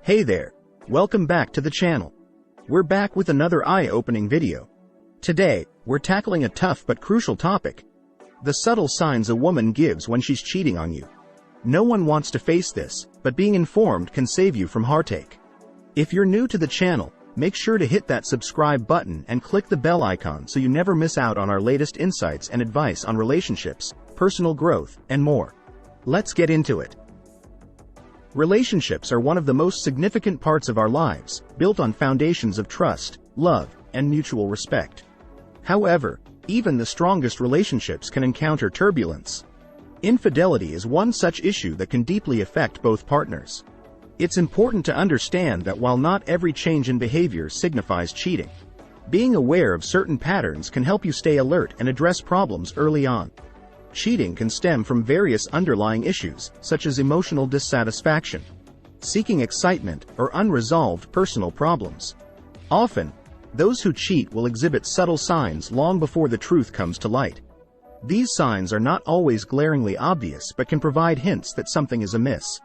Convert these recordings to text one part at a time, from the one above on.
Hey there, welcome back to the channel. We're back with another eye-opening video. Today, we're tackling a tough but crucial topic: the subtle signs a woman gives when she's cheating on you. No one wants to face this, but being informed can save you from heartache. If you're new to the channel, make sure to hit that subscribe button and click the bell icon so you never miss out on our latest insights and advice on relationships, personal growth, and more. Let's get into it. Relationships are one of the most significant parts of our lives, built on foundations of trust, love, and mutual respect. However, even the strongest relationships can encounter turbulence. Infidelity is one such issue that can deeply affect both partners. It's important to understand that while not every change in behavior signifies cheating, being aware of certain patterns can help you stay alert and address problems early on. Cheating can stem from various underlying issues, such as emotional dissatisfaction, seeking excitement, or unresolved personal problems. Often, those who cheat will exhibit subtle signs long before the truth comes to light. These signs are not always glaringly obvious but can provide hints that something is amiss.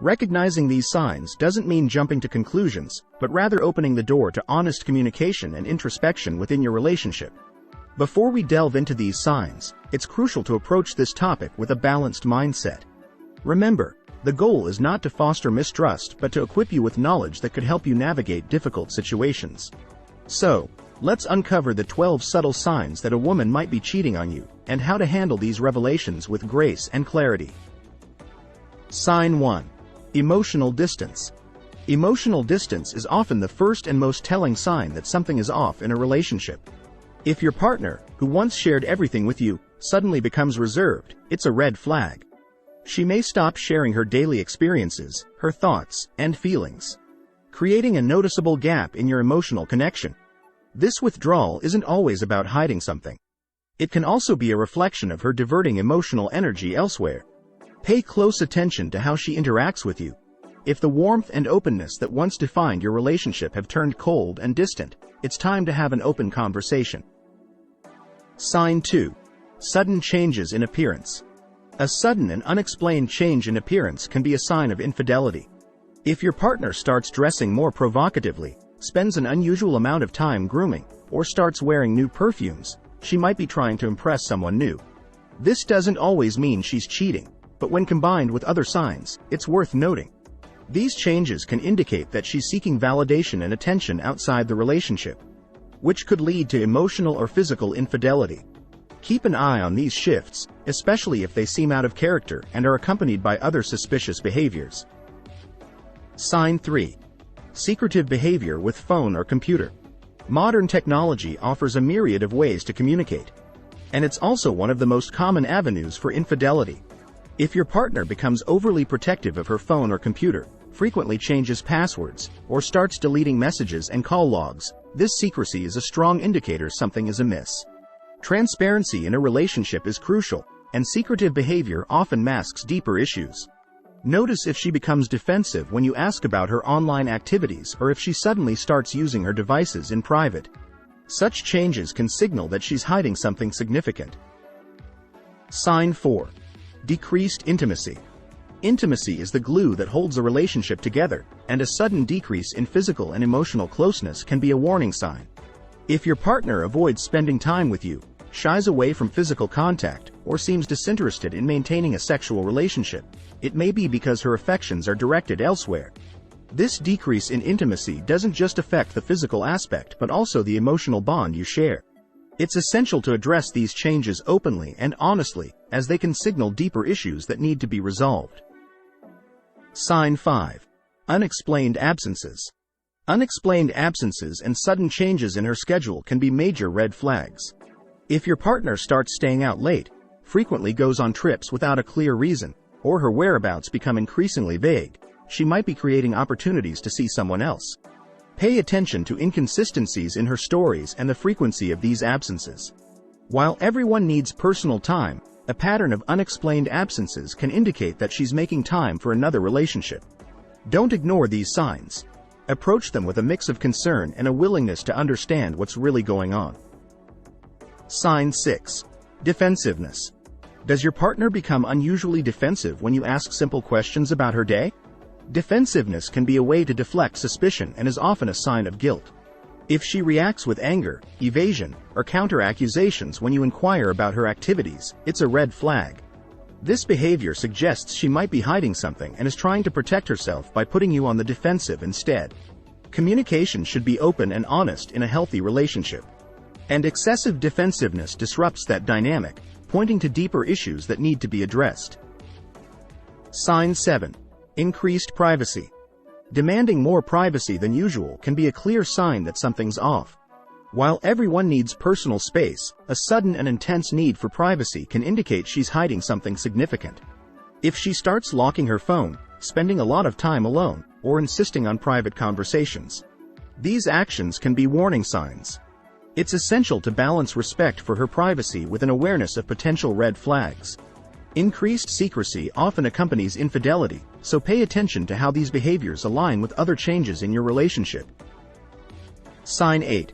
Recognizing these signs doesn't mean jumping to conclusions, but rather opening the door to honest communication and introspection within your relationship. Before we delve into these signs, it's crucial to approach this topic with a balanced mindset. Remember, the goal is not to foster mistrust but to equip you with knowledge that could help you navigate difficult situations. So, let's uncover the 12 subtle signs that a woman might be cheating on you, and how to handle these revelations with grace and clarity. Sign 1. Emotional distance. Emotional distance is often the first and most telling sign that something is off in a relationship. If your partner, who once shared everything with you, suddenly becomes reserved, it's a red flag. She may stop sharing her daily experiences, her thoughts, and feelings, creating a noticeable gap in your emotional connection. This withdrawal isn't always about hiding something. It can also be a reflection of her diverting emotional energy elsewhere. Pay close attention to how she interacts with you. If the warmth and openness that once defined your relationship have turned cold and distant, it's time to have an open conversation. Sign 2. Sudden changes in appearance. A sudden and unexplained change in appearance can be a sign of infidelity. If your partner starts dressing more provocatively, spends an unusual amount of time grooming, or starts wearing new perfumes, she might be trying to impress someone new. This doesn't always mean she's cheating, but when combined with other signs, it's worth noting. These changes can indicate that she's seeking validation and attention outside the relationship, which could lead to emotional or physical infidelity. Keep an eye on these shifts, especially if they seem out of character and are accompanied by other suspicious behaviors. Sign 3. Secretive behavior with phone or computer. Modern technology offers a myriad of ways to communicate, and it's also one of the most common avenues for infidelity. If your partner becomes overly protective of her phone or computer, frequently changes passwords, or starts deleting messages and call logs, this secrecy is a strong indicator something is amiss. Transparency in a relationship is crucial, and secretive behavior often masks deeper issues. Notice if she becomes defensive when you ask about her online activities or if she suddenly starts using her devices in private. Such changes can signal that she's hiding something significant. Sign 4. Decreased intimacy. Intimacy is the glue that holds a relationship together, and a sudden decrease in physical and emotional closeness can be a warning sign. If your partner avoids spending time with you, shies away from physical contact, or seems disinterested in maintaining a sexual relationship, it may be because her affections are directed elsewhere. This decrease in intimacy doesn't just affect the physical aspect but also the emotional bond you share. It's essential to address these changes openly and honestly, as they can signal deeper issues that need to be resolved. Sign 5. Unexplained absences. Unexplained absences and sudden changes in her schedule can be major red flags. If your partner starts staying out late, frequently goes on trips without a clear reason, or her whereabouts become increasingly vague, she might be creating opportunities to see someone else. Pay attention to inconsistencies in her stories and the frequency of these absences. While everyone needs personal time, a pattern of unexplained absences can indicate that she's making time for another relationship. Don't ignore these signs. Approach them with a mix of concern and a willingness to understand what's really going on. Sign 6. Defensiveness. Does your partner become unusually defensive when you ask simple questions about her day? Defensiveness can be a way to deflect suspicion and is often a sign of guilt. If she reacts with anger, evasion, or counter-accusations when you inquire about her activities, it's a red flag. This behavior suggests she might be hiding something and is trying to protect herself by putting you on the defensive instead. Communication should be open and honest in a healthy relationship. And excessive defensiveness disrupts that dynamic, pointing to deeper issues that need to be addressed. Sign 7. Increased privacy. Demanding more privacy than usual can be a clear sign that something's off. While everyone needs personal space, a sudden and intense need for privacy can indicate she's hiding something significant. If she starts locking her phone, spending a lot of time alone, or insisting on private conversations, these actions can be warning signs. It's essential to balance respect for her privacy with an awareness of potential red flags. Increased secrecy often accompanies infidelity, so pay attention to how these behaviors align with other changes in your relationship. Sign 8.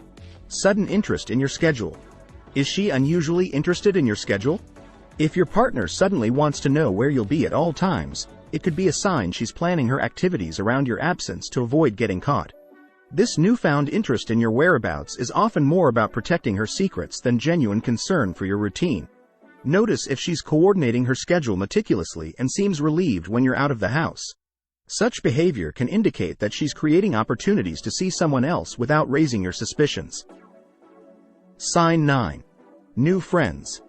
Sudden interest in your schedule. Is she unusually interested in your schedule? If your partner suddenly wants to know where you'll be at all times, it could be a sign she's planning her activities around your absence to avoid getting caught. This newfound interest in your whereabouts is often more about protecting her secrets than genuine concern for your routine. Notice if she's coordinating her schedule meticulously and seems relieved when you're out of the house. Such behavior can indicate that she's creating opportunities to see someone else without raising your suspicions. Sign 9. New friends.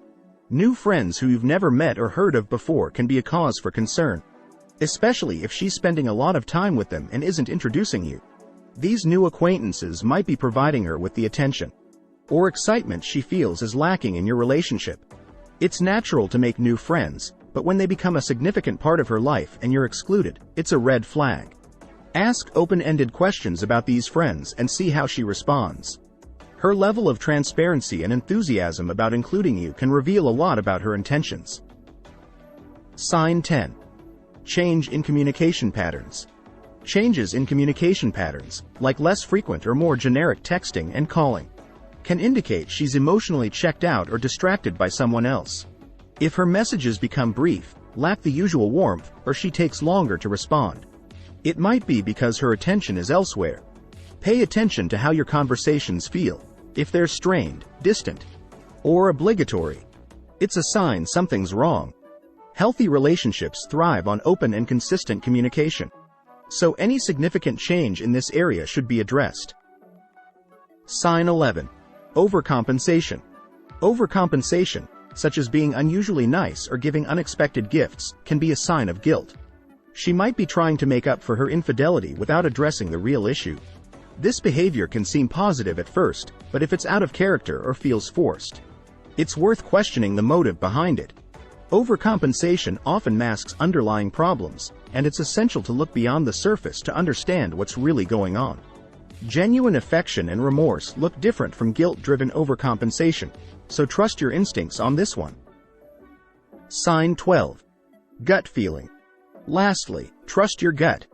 New friends who you've never met or heard of before can be a cause for concern, especially if she's spending a lot of time with them and isn't introducing you. These new acquaintances might be providing her with the attention or excitement she feels is lacking in your relationship. It's natural to make new friends, but when they become a significant part of her life and you're excluded, it's a red flag. Ask open-ended questions about these friends and see how she responds. Her level of transparency and enthusiasm about including you can reveal a lot about her intentions. Sign 10. Change in communication patterns. Changes in communication patterns, like less frequent or more generic texting and calling, can indicate she's emotionally checked out or distracted by someone else. If her messages become brief, lack the usual warmth, or she takes longer to respond, it might be because her attention is elsewhere. Pay attention to how your conversations feel. If they're strained, distant, or obligatory, it's a sign something's wrong. Healthy relationships thrive on open and consistent communication, so any significant change in this area should be addressed. Sign 11. Overcompensation. Overcompensation, such as being unusually nice or giving unexpected gifts, can be a sign of guilt. She might be trying to make up for her infidelity without addressing the real issue. This behavior can seem positive at first, but if it's out of character or feels forced, it's worth questioning the motive behind it. Overcompensation often masks underlying problems, and it's essential to look beyond the surface to understand what's really going on. Genuine affection and remorse look different from guilt-driven overcompensation, so trust your instincts on this one. Sign 12. Gut feeling. Lastly, trust your gut.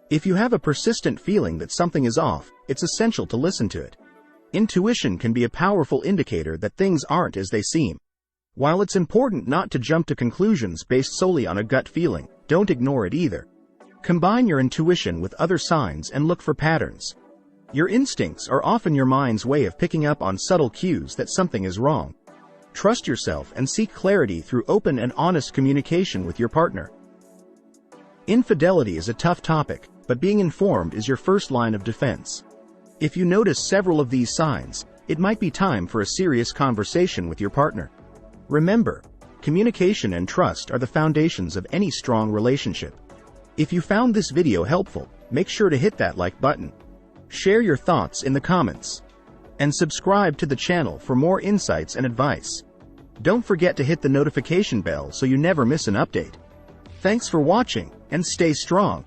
If you have a persistent feeling that something is off, it's essential to listen to it. Intuition can be a powerful indicator that things aren't as they seem. While it's important not to jump to conclusions based solely on a gut feeling, don't ignore it either. Combine your intuition with other signs and look for patterns. Your instincts are often your mind's way of picking up on subtle cues that something is wrong. Trust yourself and seek clarity through open and honest communication with your partner. Infidelity is a tough topic, but being informed is your first line of defense. If you notice several of these signs, it might be time for a serious conversation with your partner. Remember, communication and trust are the foundations of any strong relationship. If you found this video helpful, make sure to hit that like button. Share your thoughts in the comments, and subscribe to the channel for more insights and advice. Don't forget to hit the notification bell so you never miss an update. Thanks for watching, and stay strong.